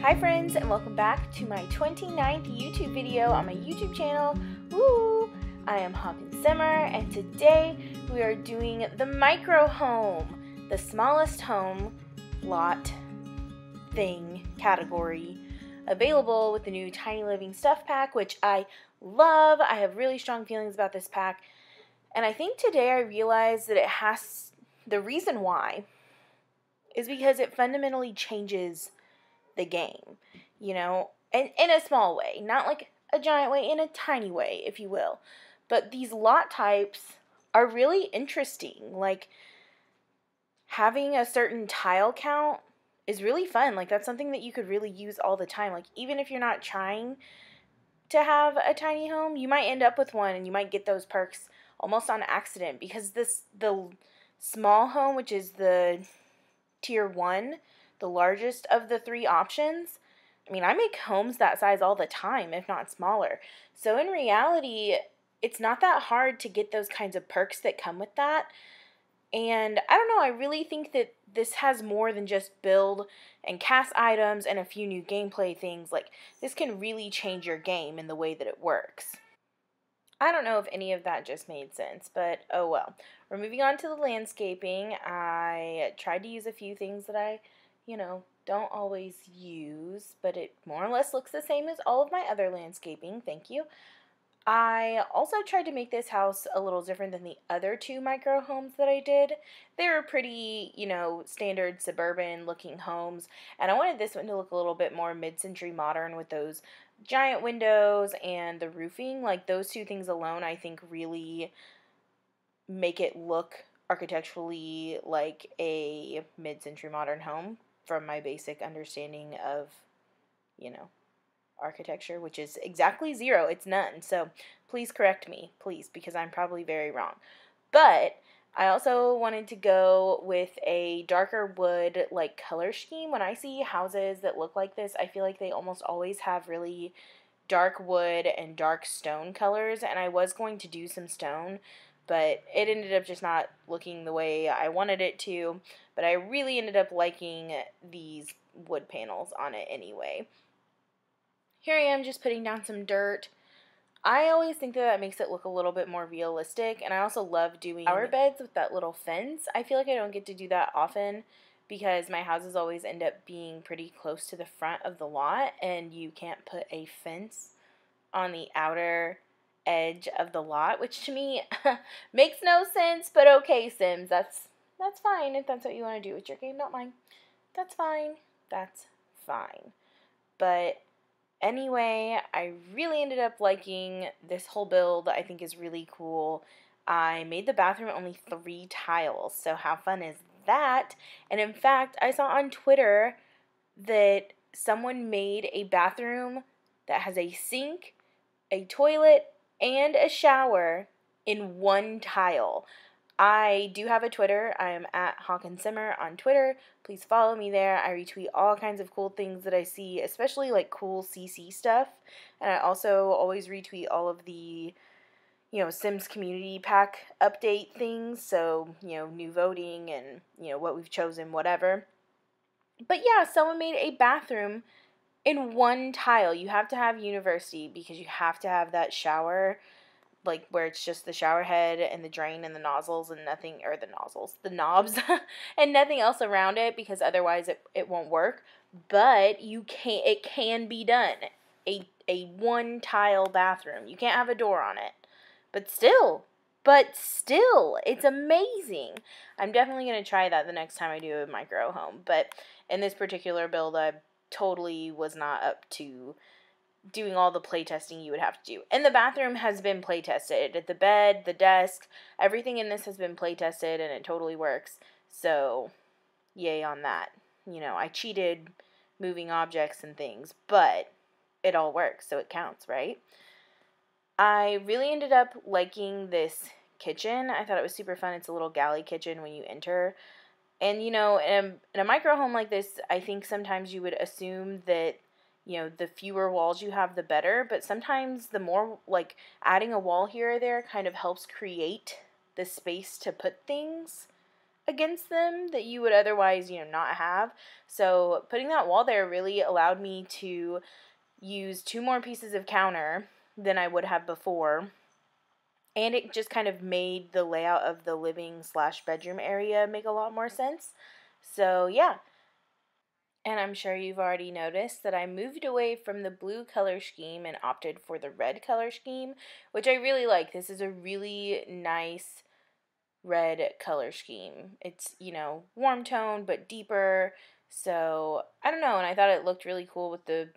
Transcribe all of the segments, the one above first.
Hi friends, and welcome back to my 29th YouTube video on my YouTube channel. Woo! I am Hawkinsimmer, and today we are doing the micro home, the smallest home lot thing category available with the new Tiny Living Stuff Pack, which I love. I have really strong feelings about this pack, and I think today I realized that the reason why is because it fundamentally changes the game, you know, and in a small way, not like a giant way, in a tiny way, if you will. But these lot types are really interesting. Like, having a certain tile count is really fun. Like, that's something that you could really use all the time. Like, even if you're not trying to have a tiny home, you might end up with one, and you might get those perks almost on accident, because the small home, which is the tier 1, the largest of the three options. I mean, I make homes that size all the time, if not smaller. So in reality, it's not that hard to get those kinds of perks that come with that. And I don't know, I really think that this has more than just build and cast items and a few new gameplay things. Like, this can really change your game in the way that it works. I don't know if any of that just made sense, but oh well. We're moving on to the landscaping. I tried to use a few things that I don't always use, but it more or less looks the same as all of my other landscaping. Thank you. I also tried to make this house a little different than the other two micro homes that I did. They were pretty, standard suburban looking homes, and I wanted this one to look a little bit more mid-century modern with those giant windows and the roofing. Like, those two things alone, I think, really make it look architecturally like a mid-century modern home, from my basic understanding of, architecture, which is exactly 0. It's none. So please correct me, please, because I'm probably very wrong. But I also wanted to go with a darker wood like color scheme. When I see houses that look like this, I feel like they almost always have really dark wood and dark stone colors, and I was going to do some stone, but it ended up just not looking the way I wanted it to. But I really ended up liking these wood panels on it anyway. Here I am just putting down some dirt. I always think that makes it look a little bit more realistic, and I also love doing flower beds with that little fence. I feel like I don't get to do that often because my houses always end up being pretty close to the front of the lot, and you can't put a fence on the outer edge of the lot, which to me makes no sense, but okay, Sims, that's fine if that's what you want to do with your game, not mine. That's fine. That's fine. But anyway, I really ended up liking this whole build. I think is really cool. I made the bathroom only 3 tiles, so how fun is that? And in fact, I saw on Twitter that someone made a bathroom that has a sink, a toilet, and a shower in 1 tile. I do have a Twitter. I am at Hawkinsimmer on Twitter. Please follow me there. I retweet all kinds of cool things that I see, especially like cool CC stuff. And I also always retweet all of the, Sims community pack update things. So, new voting and, what we've chosen, whatever. But yeah, someone made a bathroom in 1 tile. You have to have university because you have to have that shower, like where it's just the shower head and the drain and the nozzles and nothing, or the knobs and nothing else around it, because otherwise it won't work. But it can be done. A 1 tile bathroom. You can't have a door on it. But still, it's amazing. I'm definitely going to try that the next time I do a micro home. But in this particular build, I totally was not up to doing all the playtesting you would have to do. And the bathroom has been playtested. The bed, the desk, everything in this has been playtested, and it totally works. So, yay on that. I cheated moving objects and things, but it all works, so it counts, right? I really ended up liking this kitchen. I thought it was super fun. It's a little galley kitchen when you enter. And, in a micro home like this, I think sometimes you would assume that the fewer walls you have, the better. But sometimes the more, like, adding a wall here or there kind of helps create the space to put things. against them that you would otherwise, not have. So putting that wall there really allowed me to use 2 more pieces of counter than I would have before. And it just kind of made the layout of the living/bedroom area make a lot more sense. So yeah. And I'm sure you've already noticed that I moved away from the blue color scheme and opted for the red color scheme, which I really like. This is a really nice red color scheme. It's, warm tone but deeper. So, I don't know, and I thought it looked really cool with the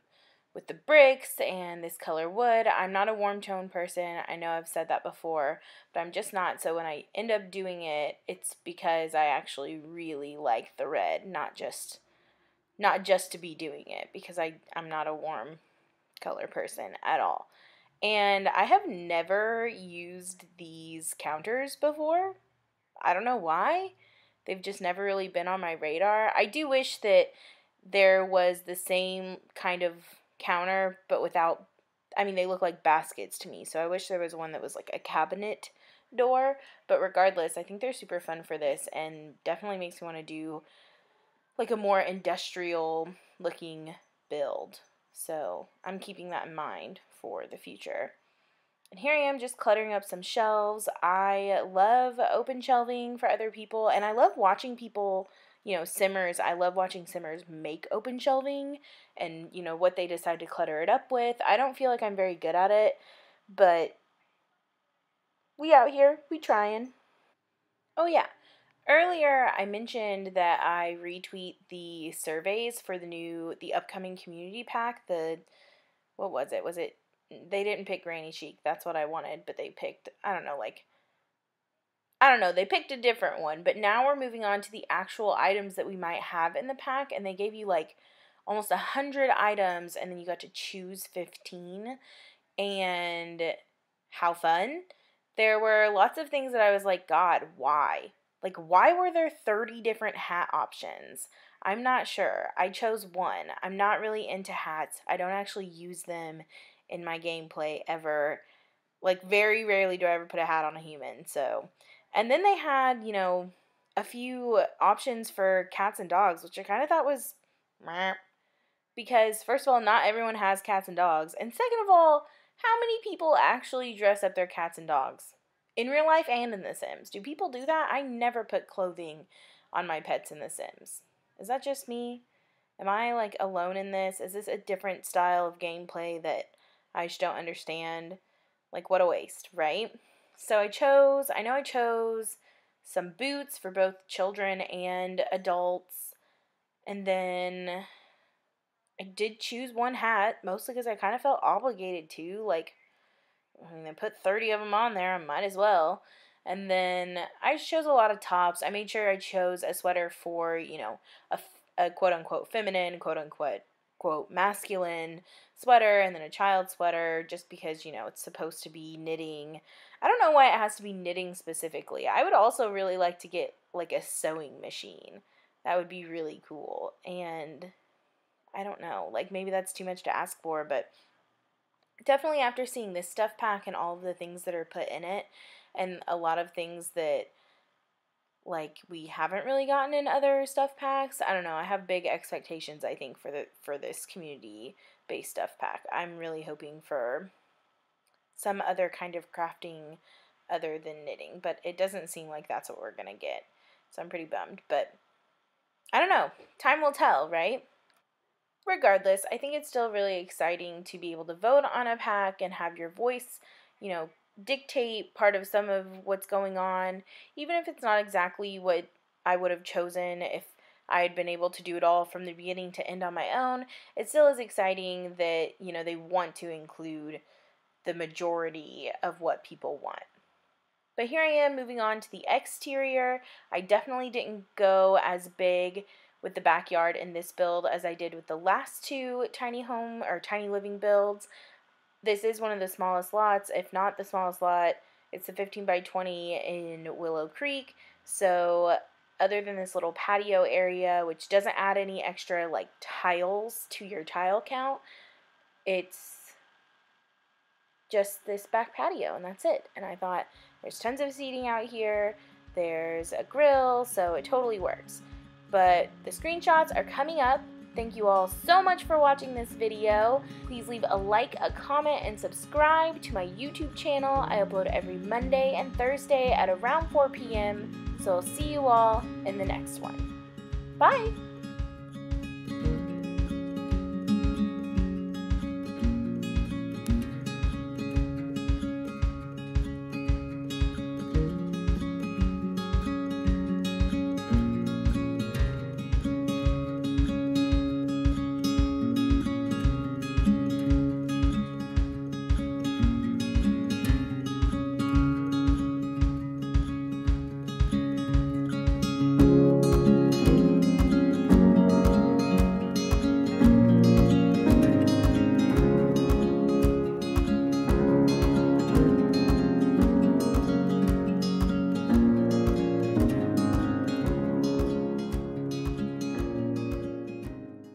bricks and this color wood. I'm not a warm tone person. I know I've said that before, but I'm just not. So when I end up doing it, it's because I actually really like the red, not just to be doing it, because I'm not a warm color person at all. And I have never used these counters before. I don't know why. They've just never really been on my radar. I do wish that there was the same kind of counter, but without, they look like baskets to me. So I wish there was one that was like a cabinet door. But regardless, I think they're super fun for this and definitely makes me want to do like a more industrial looking build. So I'm keeping that in mind for the future. And here I am just cluttering up some shelves. I love open shelving for other people, and I love watching people, simmers. I love watching simmers make open shelving and, what they decide to clutter it up with. I don't feel like I'm very good at it, but we out here, we trying. Oh yeah, earlier I mentioned that I retweet the surveys for the upcoming community pack. What was it? They didn't pick Granny Chic. That's what I wanted, but they picked, I don't know, they picked a different one. But now we're moving on to the actual items that we might have in the pack, and they gave you like almost 100 items, and then you got to choose 15. And how fun. There were lots of things that I was like, God, why? Like, why were there 30 different hat options? I'm not sure. I chose one. I'm not really into hats. I don't actually use them in my gameplay ever. Like, very rarely do I ever put a hat on a human, so. And then they had, a few options for cats and dogs, which I kind of thought was meh. Because, first of all, not everyone has cats and dogs. And second of all, how many people actually dress up their cats and dogs? In real life and in The Sims. Do people do that? I never put clothing on my pets in The Sims. Is that just me? Am I, like, alone in this? Is this a different style of gameplay that I just don't understand? Like, what a waste, right? So I know I chose some boots for both children and adults. And then I did choose one hat, mostly because I kind of felt obligated to. Like, they put 30 of them on there, I might as well. And then I chose a lot of tops. I made sure I chose a sweater for, a quote-unquote feminine, quote-unquote quote masculine sweater, and then a child sweater, just because, it's supposed to be knitting. I don't know why it has to be knitting specifically. I would also really like to get, like, a sewing machine. That would be really cool. And I don't know, like, maybe that's too much to ask for, but definitely after seeing this stuff pack and all of the things that are put in it, and a lot of things that, like, we haven't really gotten in other stuff packs, I don't know, I have big expectations, I think, for this community-based stuff pack. I'm really hoping for some other kind of crafting other than knitting, but it doesn't seem like that's what we're gonna get, so I'm pretty bummed, but I don't know, time will tell, right? Regardless, I think it's still really exciting to be able to vote on a pack and have your voice, dictate part of some of what's going on, even if it's not exactly what I would have chosen if I had been able to do it all from the beginning to end on my own. It still is exciting that, they want to include the majority of what people want. But here I am moving on to the exterior. I definitely didn't go as big with the backyard in this build as I did with the last two tiny home or tiny living builds. This is one of the smallest lots, if not the smallest lot. It's the 15 by 20 in Willow Creek. So other than this little patio area, which doesn't add any extra like tiles to your tile count, it's just this back patio, and that's it. And I thought, there's tons of seating out here. there's a grill, so it totally works. But the screenshots are coming up. Thank you all so much for watching this video. Please leave a like, a comment, and subscribe to my YouTube channel. I upload every Monday and Thursday at around 4 p.m. So I'll see you all in the next one. Bye!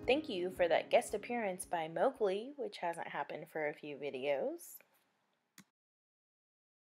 Thank you for that guest appearance by Mowgli, which hasn't happened for a few videos.